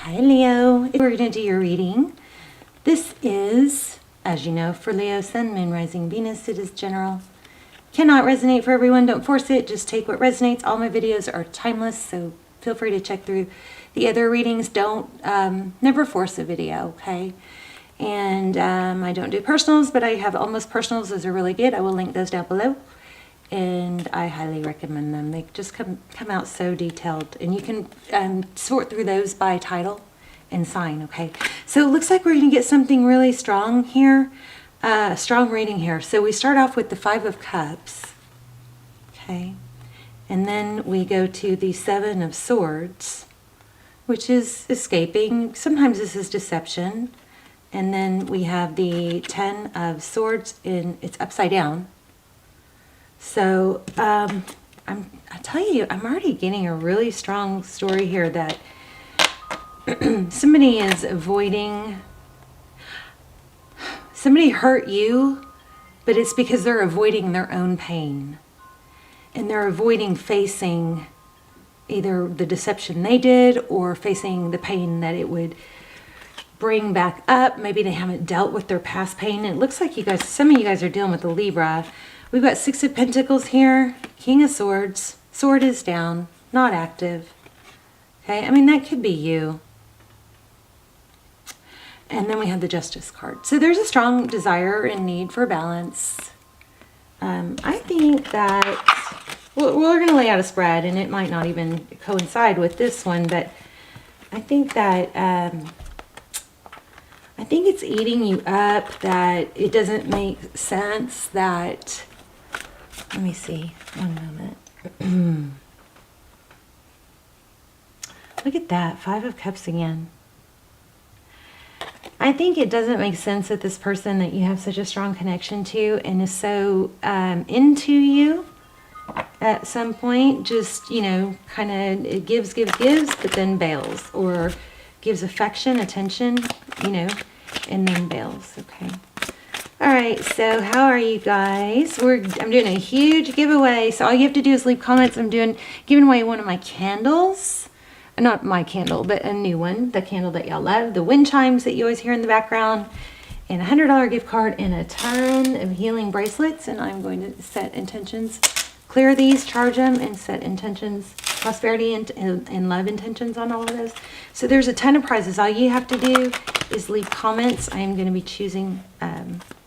Hi Leo, we're going to do your reading. This is, as you know, for Leo, Sun, Moon, Rising, Venus. It is general. Cannot resonate for everyone. Don't force it. Just take what resonates. All my videos are timeless, so feel free to check through the other readings. Don't, never force a video, okay? And I don't do personals, but I have almost personals. Those are really good. I will link those down below. And I highly recommend them. They just come out so detailed, and you can sort through those by title and sign. Okay, so it looks like we're going to get something really strong here, strong reading here. So we start off with the Five of Cups, okay, and then we go to the Seven of Swords, which is escaping. Sometimes this is deception, and then we have the Ten of Swords it's upside down. So, I tell you, I'm already getting a really strong story here that somebody is avoiding, somebody hurt you, but it's because they're avoiding their own pain. And they're avoiding facing either the deception they did or facing the pain that it would bring back up. Maybe they haven't dealt with their past pain. It looks like you guys, some of you guys are dealing with a Libra. We've got Six of Pentacles here, King of Swords, sword is down, not active. Okay, I mean, that could be you. And then we have the Justice card. So there's a strong desire and need for balance. I think that, well, we're going to lay out a spread, and it might not even coincide with this one, but I think that, I think it's eating you up, that it doesn't make sense that, let me see, one moment. Look at that, Five of Cups again. I think it doesn't make sense that this person that you have such a strong connection to and is so into you at some point, just, you know, kind of it gives, but then bails, or gives affection, attention, you know, and then bails. Okay. All right, so how are you guys? I'm doing a huge giveaway, so all you have to do is leave comments. I'm giving away one of my candles. Not my candle, but a new one, the candle that y'all love, the wind chimes that you always hear in the background, and a $100 gift card, and a ton of healing bracelets. And I'm going to set intentions, clear these, charge them, and set intentions, prosperity and love intentions on all of those. So there's a ton of prizes. All you have to do is leave comments. I am going to be choosing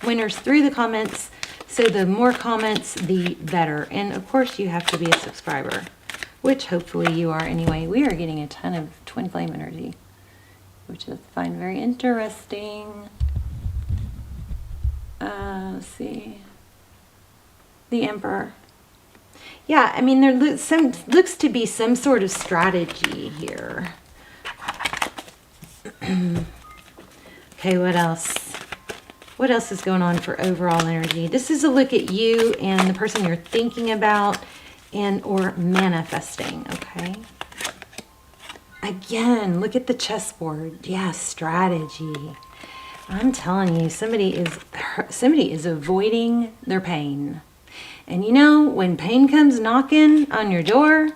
winners through the comments. So the more comments, the better. And of course, you have to be a subscriber, which hopefully you are anyway. We are getting a ton of twin flame energy, which I find very interesting. Let's see. The Emperor. Yeah, I mean, there looks to be some sort of strategy here. Okay, what else? What else is going on for overall energy? This is a look at you and the person you're thinking about and or manifesting, okay? Again, look at the chessboard. Yeah, strategy. I'm telling you, somebody is avoiding their pain. And you know, when pain comes knocking on your door,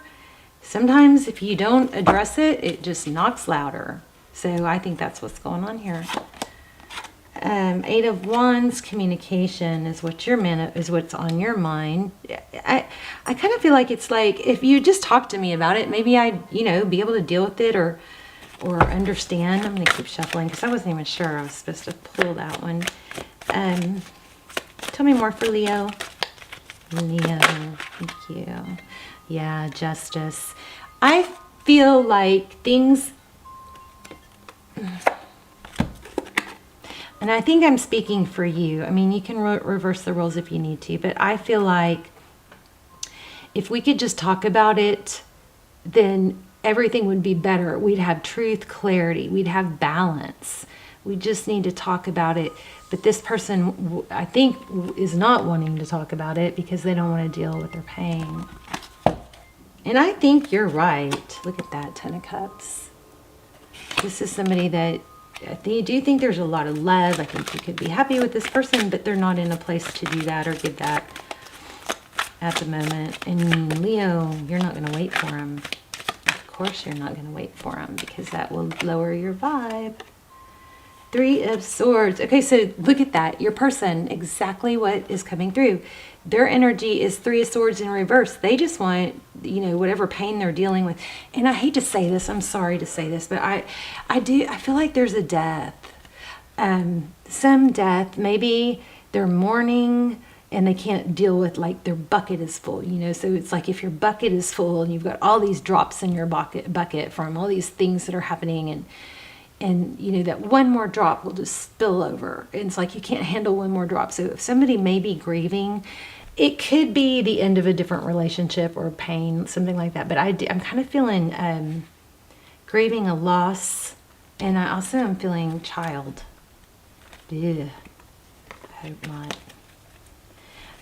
sometimes if you don't address it, it just knocks louder. So I think that's what's going on here. Eight of Wands, communication is what's on your mind. I kind of feel like it's like if you just talk to me about it, maybe I'd, you know, be able to deal with it or understand. I'm gonna keep shuffling because I wasn't even sure I was supposed to pull that one. Tell me more for Leo. Leo, thank you. Yeah, Justice. I feel like things. And I think I'm speaking for you. I mean, you can reverse the roles if you need to, but I feel like if we could just talk about it, then everything would be better. We'd have truth, clarity, we'd have balance. We just need to talk about it. But this person, I think, is not wanting to talk about it because they don't want to deal with their pain. And I think you're right. Look at that, Ten of Cups. This is somebody that I do think there's a lot of love. I think you could be happy with this person, but they're not in a place to do that or give that at the moment. And Leo, you're not going to wait for him. Of course you're not going to wait for them because that will lower your vibe. 3 of Swords. Okay, so look at that. Your person, exactly what is coming through. Their energy is 3 of Swords in reverse. They just want, you know, whatever pain they're dealing with. And I hate to say this. I'm sorry to say this, but I feel like there's a death. Some death. Maybe they're mourning and they can't deal with, like, their bucket is full, you know. So it's like if your bucket is full and you've got all these drops in your bucket from all these things that are happening, and you know that one more drop will just spill over. And it's like you can't handle one more drop. So if somebody may be grieving, it could be the end of a different relationship or pain, something like that. But I'm kind of feeling grieving a loss, and I also am feeling child. Ugh, I hope not.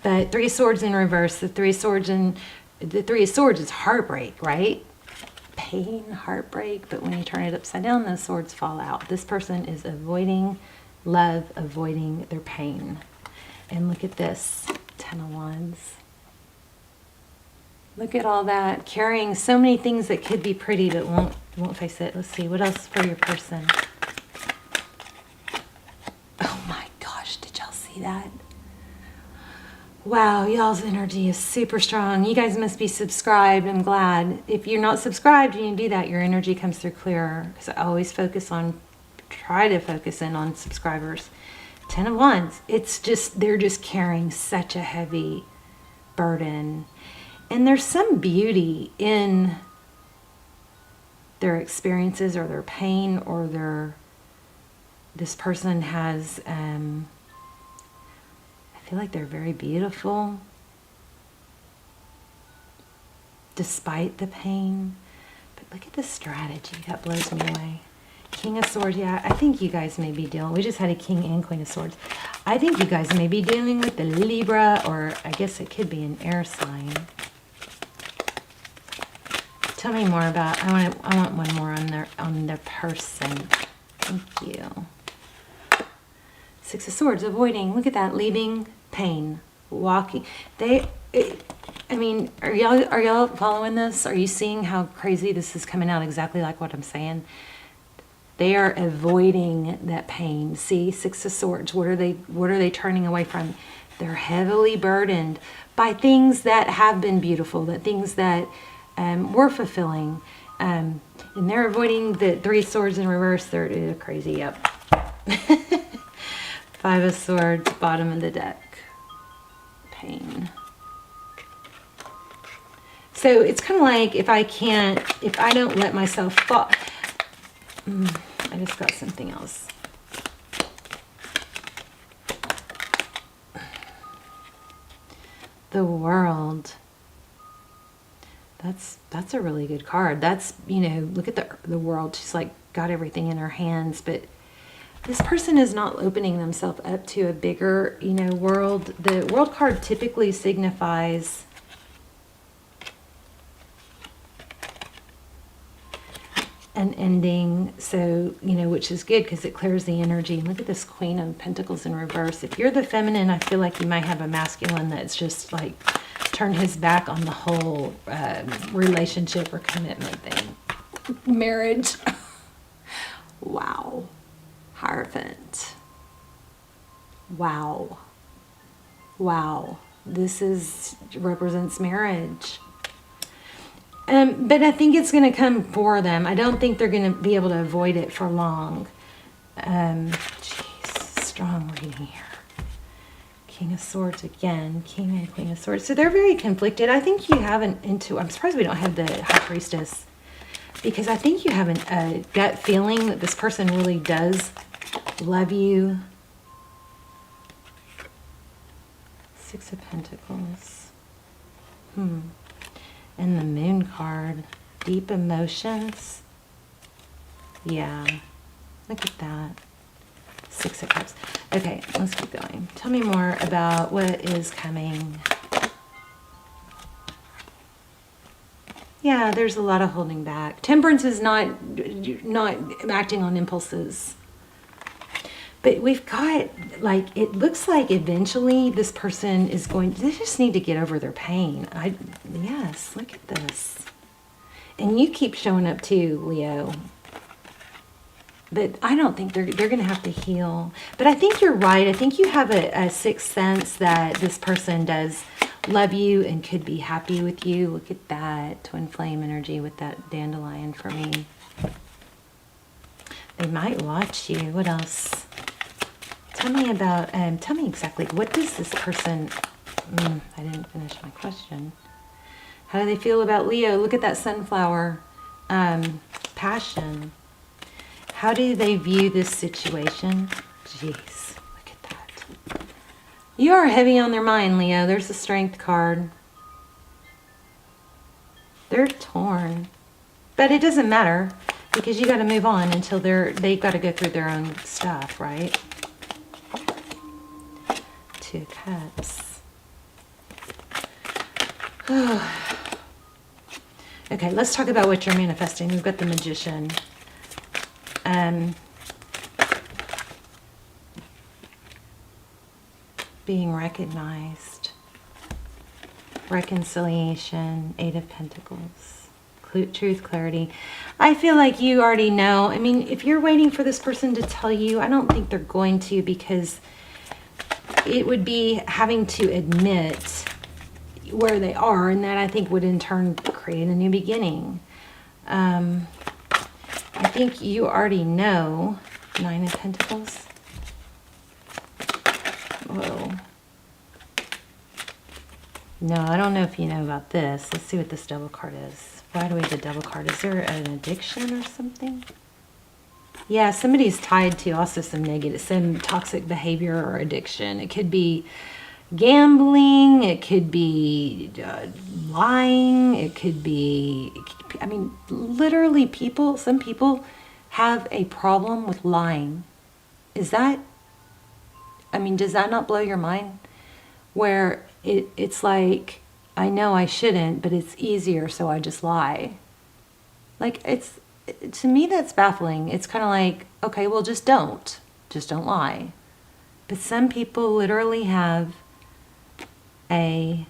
But 3 of Swords in reverse. The 3 of Swords is heartbreak, right? Pain, heartbreak. But when you turn it upside down, those swords fall out. This person is avoiding love, avoiding their pain. And look at this, 10 of Wands. Look at all that, carrying so many things that could be pretty but won't face it. Let's see, what else for your person? Oh my gosh, did y'all see that? Wow, y'all's energy is super strong. You guys must be subscribed. I'm glad. If you're not subscribed and you do that, your energy comes through clearer. Because I always try to focus in on subscribers. 10 of Wands. It's just, they're just carrying such a heavy burden. And there's some beauty in their experiences or their pain or this person has, I feel like they're very beautiful despite the pain. But look at the strategy. That blows me away. King of Swords. Yeah, I think you guys may be dealing. We just had a King and Queen of Swords. I think you guys may be dealing with the Libra, or I guess it could be an air sign. Tell me more about. I want one more on their person. Thank you. 6 of Swords. Avoiding. Look at that. Leaving pain, walking. I mean, are y'all following this? Are you seeing how crazy this is coming out? Exactly like what I'm saying. They are avoiding that pain. See, 6 of Swords. What are they turning away from? They're heavily burdened by things that have been beautiful, that things that were fulfilling, and they're avoiding the 3 of Swords in reverse. They're crazy. Yep. 5 of Swords, bottom of the deck. Pain. So it's kind of like if I don't let myself fall. I just got something else. The World. That's a really good card. That's, you know, look at the World. She's like got everything in her hands, but this person is not opening themselves up to a bigger, you know, world. The World card typically signifies an ending, so, you know, which is good because it clears the energy. Look at this Queen of Pentacles in reverse. If you're the feminine, I feel like you might have a masculine that's just like turned his back on the whole relationship or commitment thing. Marriage. Wow. Hierophant. Wow. Wow. This represents marriage. But I think it's going to come for them. I don't think they're going to be able to avoid it for long. Jeez, strong reading here. King of Swords again. King and Queen of Swords. So they're very conflicted. I think you have I'm surprised we don't have the High Priestess. Because I think you have a gut feeling that this person really does love you. 6 of Pentacles. And the Moon card. Deep emotions. Yeah. Look at that. 6 of Cups. Okay, let's keep going. Tell me more about what is coming. Yeah, there's a lot of holding back. Temperance is not acting on impulses. But we've got, like, it looks like eventually this person is they just need to get over their pain. Yes, look at this. And you keep showing up too, Leo. But I don't think they're going to have to heal. But I think you're right. I think you have a sixth sense that this person does love you and could be happy with you. Look at that twin flame energy with that dandelion for me. They might watch you. What else? Tell me about, tell me exactly, what does this person, I didn't finish my question. How do they feel about Leo? Look at that sunflower, passion. How do they view this situation? Jeez, look at that. You are heavy on their mind, Leo. There's the Strength card. They're torn. But it doesn't matter because you got to move on until they've got to go through their own stuff, right? Two Cups. Okay, let's talk about what you're manifesting. We've got the Magician. Being recognized, reconciliation, Eight of Pentacles, truth, clarity. I feel like you already know. I mean, if you're waiting for this person to tell you, I don't think they're going to, because it would be having to admit where they are, and that I think would in turn create a new beginning. I think you already know. Nine of Pentacles. Whoa. No, I don't know if you know about this. Let's see what this Devil card is. Why do we have a Devil card? Is there an addiction or something? Yeah, somebody's tied to also some toxic behavior or addiction. It could be gambling. It could be lying. It could be, I mean, literally some people have a problem with lying. Is that, I mean, does that not blow your mind? Where it's like, I know I shouldn't, but it's easier, so I just lie. Like, to me, that's baffling. It's kind of like, okay, well, just don't lie. But some people literally have I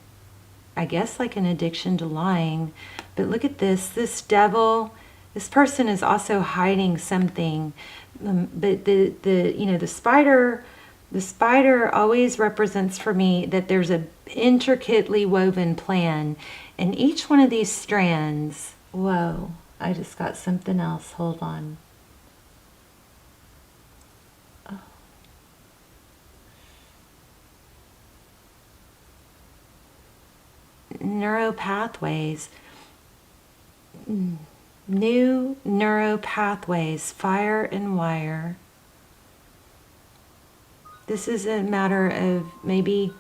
guess like an addiction to lying. But look at this devil. This person is also hiding something. But the spider always represents for me that there's a intricately woven plan, and each one of these strands. Whoa, I just got something else. Hold on. Neuropathways. New neuropathways, fire and wire. This is a matter of maybe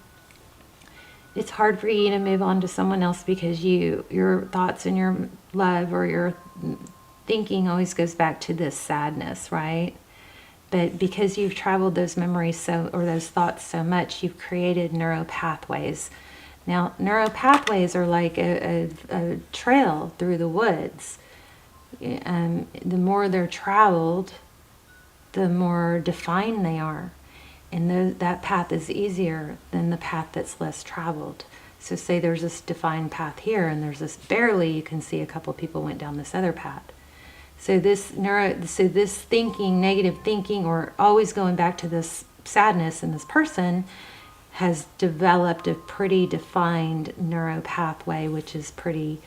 it's hard for you to move on to someone else because your thoughts and your love or your thinking always goes back to this sadness, right? But because you've traveled those memories or those thoughts so much, you've created neuropathways. Now, neuropathways are like a trail through the woods. The more they're traveled, the more defined they are. And that path is easier than the path that's less traveled. So say there's this defined path here, and there's this barely, you can see a couple people went down this other path. So this thinking, negative thinking, or always going back to this sadness in this person has developed a pretty defined neuropathway, which is pretty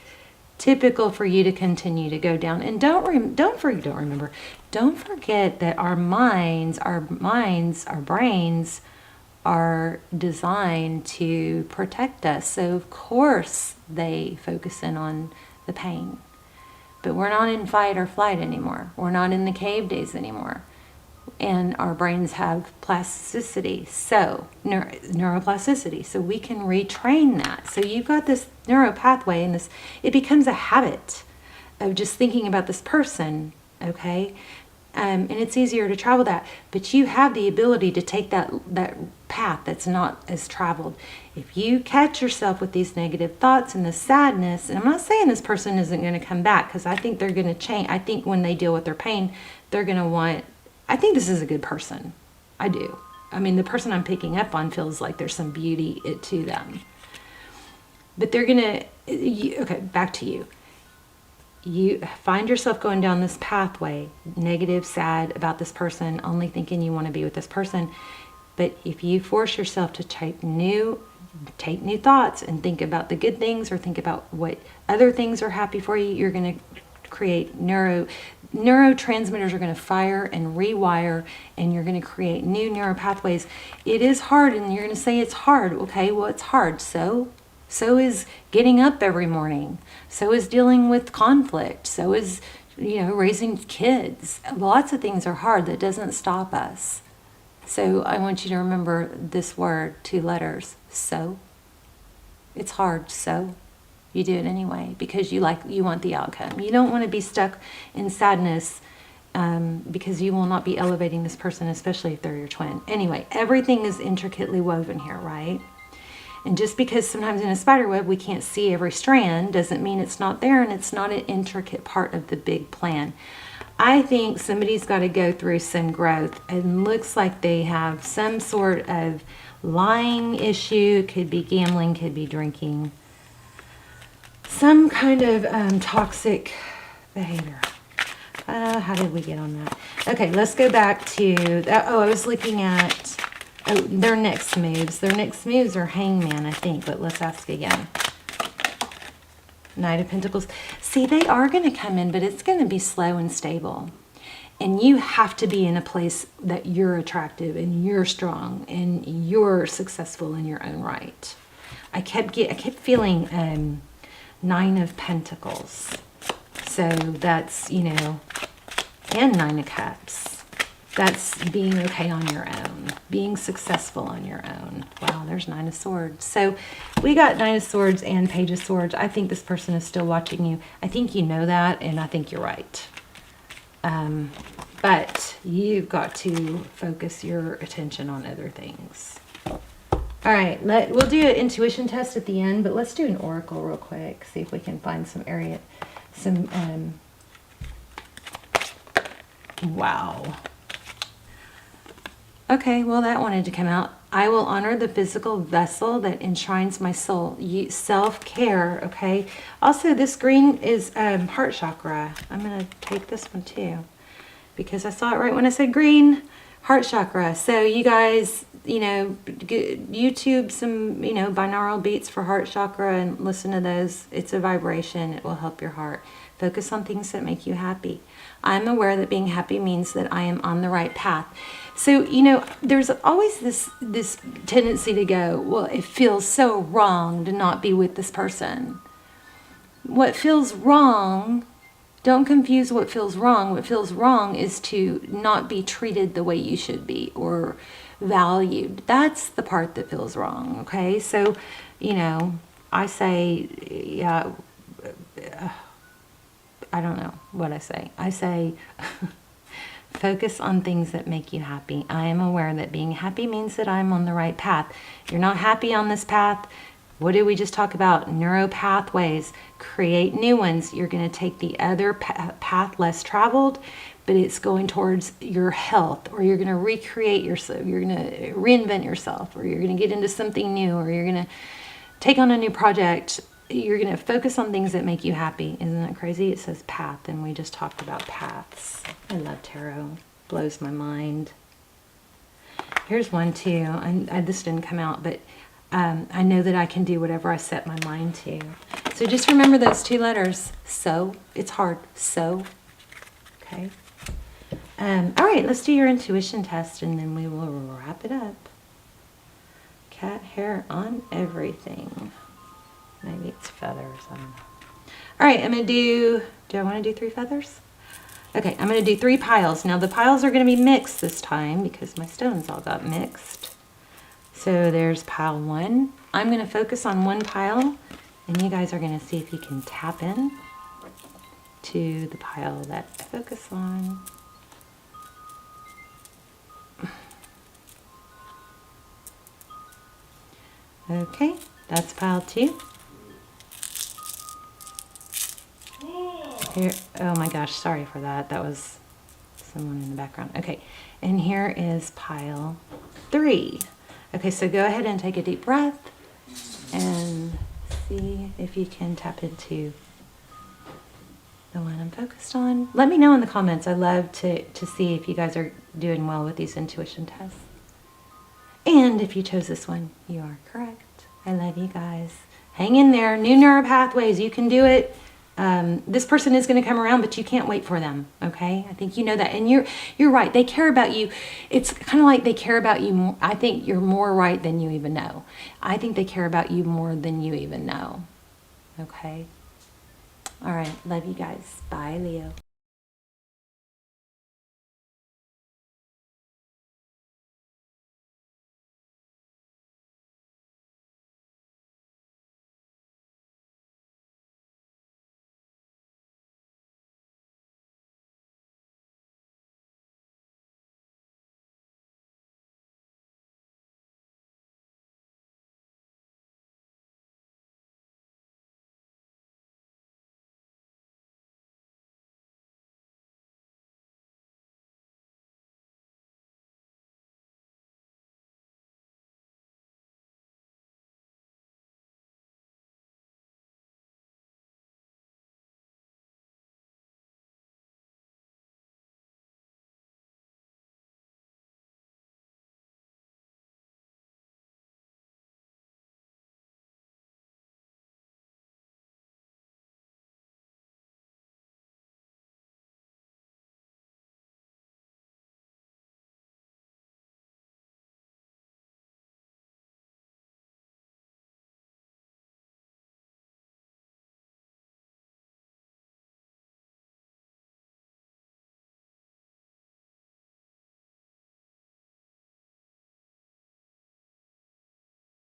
typical for you to continue to go down. And don't forget that our brains are designed to protect us. So of course they focus in on the pain. But we're not in fight or flight anymore. We're not in the cave days anymore. And our brains have plasticity, so neuroplasticity, so we can retrain that. So you've got this neuropathway, and it becomes a habit of just thinking about this person, okay? And it's easier to travel that, but you have the ability to take that path that's not as traveled. If you catch yourself with these negative thoughts and the sadness, and I'm not saying this person isn't going to come back, because I think they're going to change. I think when they deal with their pain, they're going to want. I think this is a good person. I do. I mean, the person I'm picking up on feels like there's some beauty to them. But they're going to, okay, back to you. you find yourself going down this pathway, negative, sad about this person, only thinking you want to be with this person. But if you force yourself to take new thoughts and think about the good things, or think about what other things are happy for you, you're going to create neurotransmitters are going to fire and rewire, and you're going to create new neuropathways. It is hard, and you're going to say it's hard. Okay, well, it's hard. So is getting up every morning. So is dealing with conflict. So is, raising kids. Lots of things are hard. That doesn't stop us. So I want you to remember this word, 2 letters, so. It's hard, so. You do it anyway because you want the outcome. You don't want to be stuck in sadness because you will not be elevating this person, especially if they're your twin. Anyway, everything is intricately woven here, right? And just because sometimes in a spider web we can't see every strand doesn't mean it's not there, and it's not an intricate part of the big plan. I think somebody's got to go through some growth, and looks like they have some sort of lying issue. Could be gambling, could be drinking. Some kind of toxic behavior. How did we get on that? Okay, let's go back to, I was looking at their next moves. Their next moves are Hangman, I think, but let's ask again. Knight of Pentacles. See, they are going to come in, but it's going to be slow and stable. And you have to be in a place that you're attractive and you're strong and you're successful in your own right. I kept feeling 9 of Pentacles. So that's, and 9 of Cups. That's being okay on your own, being successful on your own. Wow, there's 9 of Swords. So we got 9 of Swords and Page of Swords. I think this person is still watching you. I think you know that, and I think you're right. But you've got to focus your attention on other things. All right, we'll do an intuition test at the end, but let's do an oracle real quick. See if we can find wow. Okay, well, that wanted to come out. I will honor the physical vessel that enshrines my soul. Self-care, okay? Also, this green is heart chakra. I'm going to take this one too because I saw it right when I said green, heart chakra. So you guys, YouTube some, binaural beats for heart chakra and listen to those. It's a vibration. It will help your heart. Focus on things that make you happy. I'm aware that being happy means that I am on the right path. So, there's always this tendency to go, well, it feels so wrong to not be with this person. What feels wrong, don't confuse what feels wrong. What feels wrong is to not be treated the way you should be or valued. That's the part that feels wrong, okay? So, I say, yeah, I don't know what I say. I say... Focus on things that make you happy. I am aware that being happy means that I'm on the right path. You're not happy on this path. What did we just talk about? Neuropathways. Create new ones. You're going to take the other path less traveled, but it's going towards your health, or you're going to recreate yourself. You're going to reinvent yourself, or you're going to get into something new, or you're going to take on a new project. You're going to focus on things that make you happy. Isn't that crazy? It says path, and we just talked about paths. I love tarot. Blows my mind. Here's one too. This didn't come out, but I know that I can do whatever I set my mind to. So just remember those 2 letters. So. It's hard. So. Okay. All right, let's do your intuition test, and then we will wrap it up. Cat hair on everything. Maybe it's feathers. I don't know. All right, I'm going to do I want to do 3 feathers? Okay, I'm going to do 3 piles. Now, the piles are going to be mixed this time because my stones all got mixed. So there's pile 1. I'm going to focus on 1 pile, and you guys are going to see if you can tap in to the pile that I focus on. Okay, that's pile 2. Here, oh my gosh, sorry for that. That was someone in the background. Okay, and here is pile 3. Okay, so go ahead and take a deep breath and see if you can tap into the one I'm focused on. Let me know in the comments. I love to see if you guys are doing well with these intuition tests. And if you chose this one, you are correct. I love you guys. Hang in there. New Neuropathways. You can do it. This person is going to come around, but you can't wait for them. Okay? I think you know that. And you're right. They care about you. It's kind of like they care about you more. I think you're more right than you even know. I think they care about you more than you even know. Okay? All right. Love you guys. Bye, Leo.